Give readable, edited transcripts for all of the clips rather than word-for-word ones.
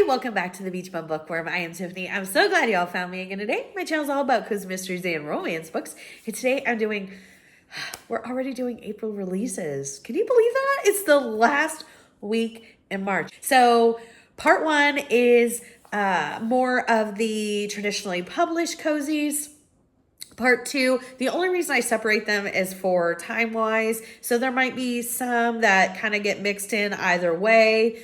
welcome back to the Beach Bum Bookworm. I am Tiffany. I'm so glad y'all found me again today. My channel is all about cozy mysteries and romance books. And today we're already doing April releases. Can you believe that? It's the last week in March. So part one is more of the traditionally published cozies. Part two, the only reason I separate them is for time-wise. So there might be some that kind of get mixed in either way.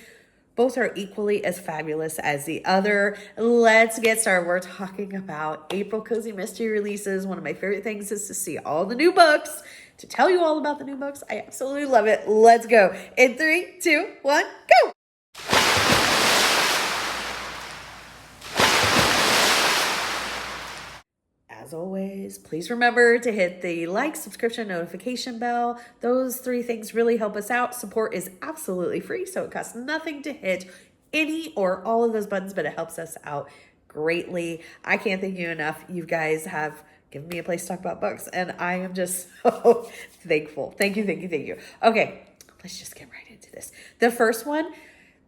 Both are equally as fabulous as the other. Let's get started. We're talking about April Cozy Mystery releases. One of my favorite things is to see all the new books, to tell you all about the new books. I absolutely love it. Let's go. In 3, 2, 1, go. As always, please remember to hit the like, subscription, notification bell. Those 3 things really help us out. Support is absolutely free, so it costs nothing to hit any or all of those buttons, but it helps us out greatly. I can't thank you enough. You guys have given me a place to talk about books, and I am just so thankful. Thank you, thank you, thank you. Okay, let's just get right into this. The first one,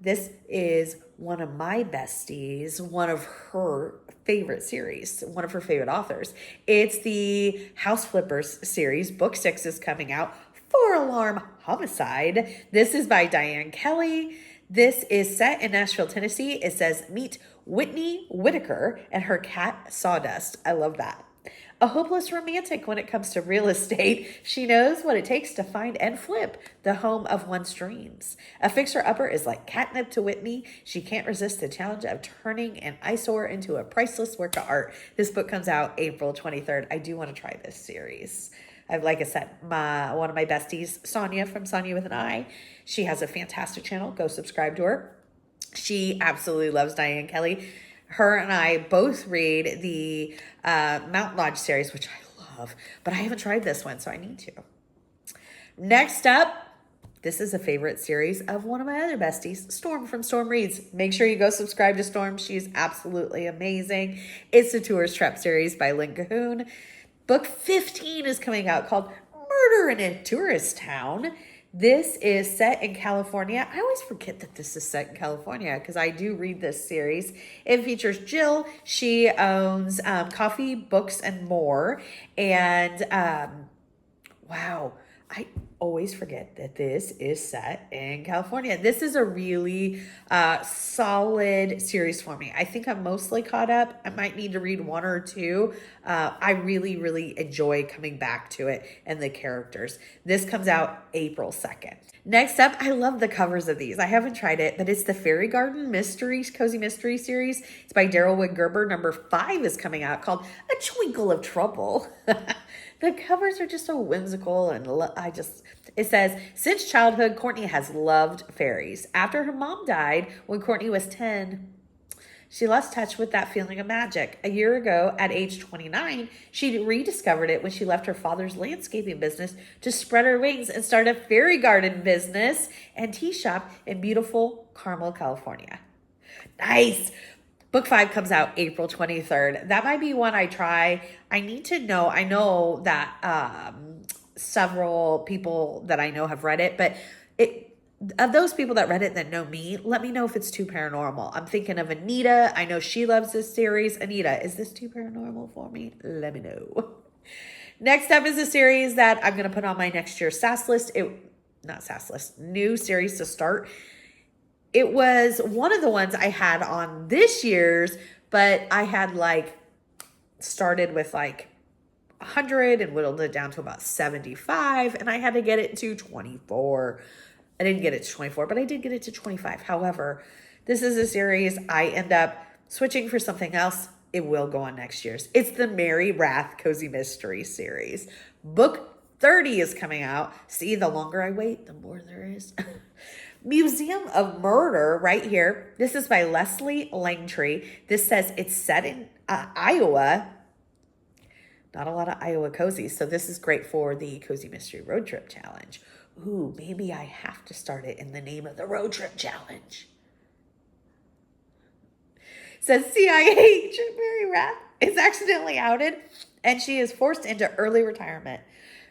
this is one of my besties, one of her favorite series, one of her favorite authors. It's the House Flippers series. Book 6 is coming out, 4-Alarm Homicide. This is by Diane Kelly. This is set in Nashville, Tennessee. It says, meet Whitney Whitaker and her cat Sawdust. I love that. A hopeless romantic when it comes to real estate, she knows what it takes to find and flip the home of one's dreams. A fixer-upper is like catnip to Whitney. She can't resist the challenge of turning an eyesore into a priceless work of art. This book comes out April 23rd. I do want to try this series. Like I said, one of my besties, Sonia from Sonia with an I, she has a fantastic channel. Go subscribe to her. She absolutely loves Diane Kelly. Her and I both read the Mountain Lodge series, which I love, but I haven't tried this one, so I need to. Next up, this is a favorite series of one of my other besties, Storm from Storm Reads. Make sure you go subscribe to Storm. She's absolutely amazing. It's the Tourist Trap series by Lynn Cahoon. Book 15 is coming out called Murder in a Tourist Town. This is set in California. I always forget that this is set in California because I do read this series. It features Jill. She owns Coffee, Books, and More. And wow, I always forget that this is set in California. This is a really solid series for me. I think I'm mostly caught up. I might need to read 1 or 2. I really, really enjoy coming back to it and the characters. This comes out April 2nd. Next up, I love the covers of these. I haven't tried it, but it's the Fairy Garden Cozy Mystery series. It's by Daryl Wood Gerber. Number 5 is coming out called A Twinkle of Trouble. The covers are just so whimsical, and it says, since childhood, Courtney has loved fairies. After her mom died when Courtney was 10, she lost touch with that feeling of magic. A year ago, at age 29, she rediscovered it when she left her father's landscaping business to spread her wings and start a fairy garden business and tea shop in beautiful Carmel, California. Nice. Book 5 comes out April 23rd. That might be one I try. I need to know. I know that several people that I know have read it, but of those people that read it that know me, let me know if it's too paranormal. I'm thinking of Anita. I know she loves this series. Anita, is this too paranormal for me? Let me know. Next up is a series that I'm going to put on my next year's SAS list. New series to start. It was one of the ones I had on this year's, but I had started with 100 and whittled it down to about 75, and I had to get it to 24. I didn't get it to 24, but I did get it to 25. However, this is a series I end up switching for something else. It will go on next year's. It's the Mary Wrath Cozy Mystery series. Book 30 is coming out. See, the longer I wait, the more there is. Museum of Murder right here. This is by Leslie Langtree. This says it's set in Iowa. Not a lot of Iowa cozies, so this is great for the Cozy Mystery Road Trip Challenge. Ooh, maybe I have to start it in the name of the Road Trip Challenge. It says CIA agent Mary Wrath is accidentally outed, and she is forced into early retirement.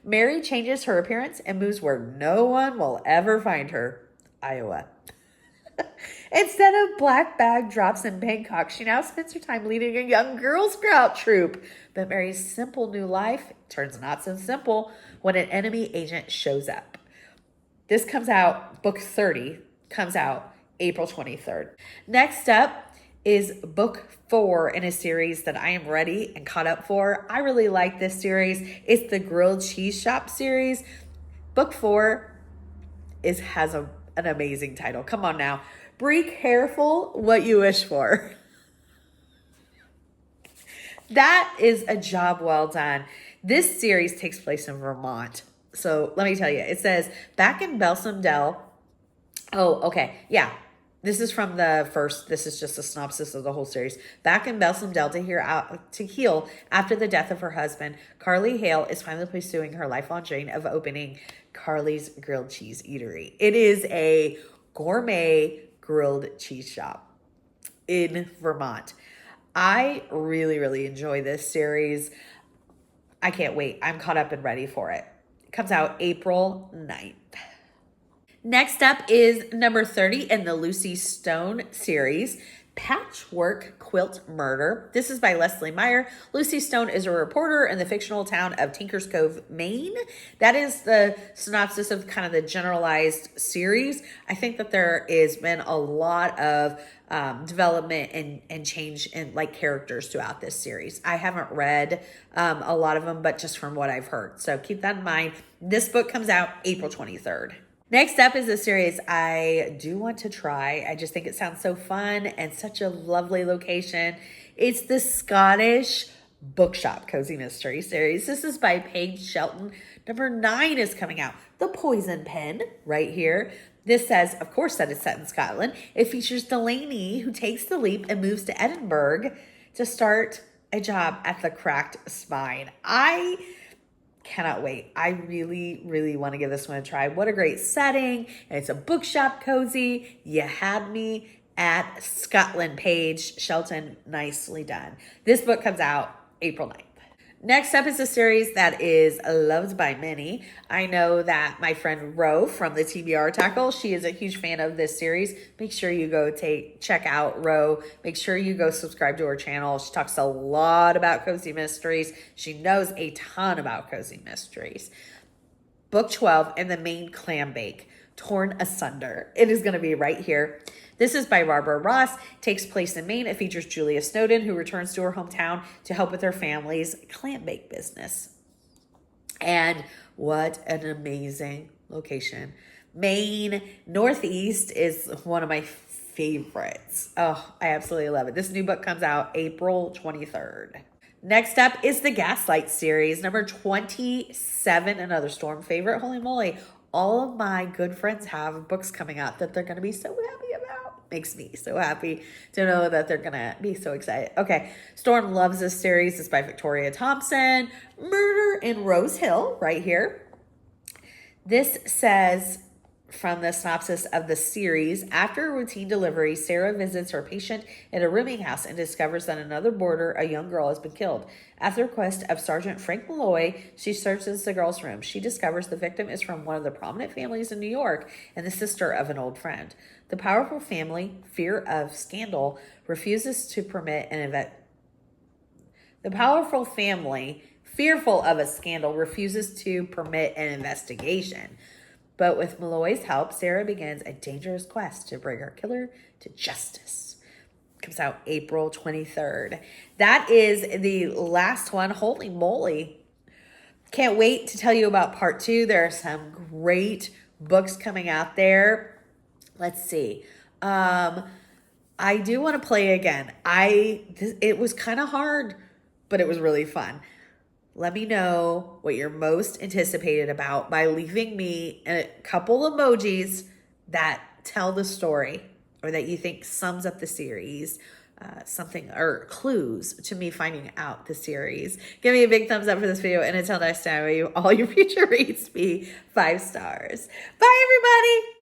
Mary changes her appearance and moves where no one will ever find her. Iowa. Instead of black bag drops in Bangkok, she now spends her time leading a young Girl Scout troop. But Mary's simple new life turns not so simple when an enemy agent shows up. This comes out, book 30 comes out April 23rd. Next up is book 4 in a series that I am ready and caught up for. I really like this series. It's the Grilled Cheese Shop series. Book 4 has an amazing title. Come on now. Be careful what you wish for. That is a job well done. This series takes place in Vermont. So let me tell you, it says back in Balsam Dell. Oh, okay. Yeah. This is from the first, this is just a synopsis of the whole series. Back in Balsam Dell to heal after the death of her husband, Carly Hale is finally pursuing her lifelong dream of opening Carly's Grilled Cheese Eatery. It is a gourmet grilled cheese shop in Vermont. I really, really enjoy this series. I can't wait. I'm caught up and ready for it. It comes out April 9th. Next up is number 30 in the Lucy Stone series, Patchwork Quilt Murder. This is by Leslie Meyer. Lucy Stone is a reporter in the fictional town of Tinkers Cove, Maine. That is the synopsis of kind of the generalized series. I think that there has been a lot of development and change in like characters throughout this series. I haven't read a lot of them, but just from what I've heard. So keep that in mind. This book comes out April 23rd. Next up is a series I do want to try. I just think it sounds so fun and such a lovely location. It's the Scottish Bookshop Cozy Mystery series. This is by Paige Shelton. Number 9 is coming out. The Poison Pen, right here. This says, of course, that it's set in Scotland. It features Delaney, who takes the leap and moves to Edinburgh to start a job at the Cracked Spine. I cannot wait. I really, really want to give this one a try. What a great setting. And it's a bookshop cozy. You had me at Scotland, Paige Shelton. Nicely done. This book comes out April 9th. Next up is a series that is loved by many. I know that my friend Ro from the TBR Tackle, she is a huge fan of this series. Make sure you go check out Ro. Make sure you go subscribe to her channel. She talks a lot about cozy mysteries. She knows a ton about cozy mysteries. Book 12 and the Maine Clam Bake, Torn Asunder. It is going to be right here. This is by Barbara Ross. It takes place in Maine. It features Julia Snowden, who returns to her hometown to help with her family's clam bake business. And what an amazing location. Maine Northeast is one of my favorites. Oh, I absolutely love it. This new book comes out April 23rd. Next up is the Gaslight series, number 27, another Storm favorite. Holy moly. All of my good friends have books coming out that they're going to be so happy about. Makes me so happy to know that they're going to be so excited. Okay, Storm loves this series. It's by Victoria Thompson. Murder in Rose Hill, right here. This says, from the synopsis of the series, after a routine delivery, Sarah visits her patient in a rooming house and discovers that another boarder, a young girl, has been killed. At the request of Sergeant Frank Malloy, she searches the girl's room. She discovers the victim is from one of the prominent families in New York and the sister of an old friend. The powerful family, fear of scandal, refuses to permit an event. The powerful family, fearful of a scandal, refuses to permit an investigation. But with Malloy's help, Sarah begins a dangerous quest to bring her killer to justice. Comes out April 23rd. That is the last one. Holy moly. Can't wait to tell you about part 2. There are some great books coming out there. Let's see. I do want to play again. It was kind of hard, but it was really fun. Let me know what you're most anticipated about by leaving me a couple emojis that tell the story or that you think sums up the series, something or clues to me finding out the series. Give me a big thumbs up for this video, and until next time, all your future reads be 5 stars. Bye, everybody.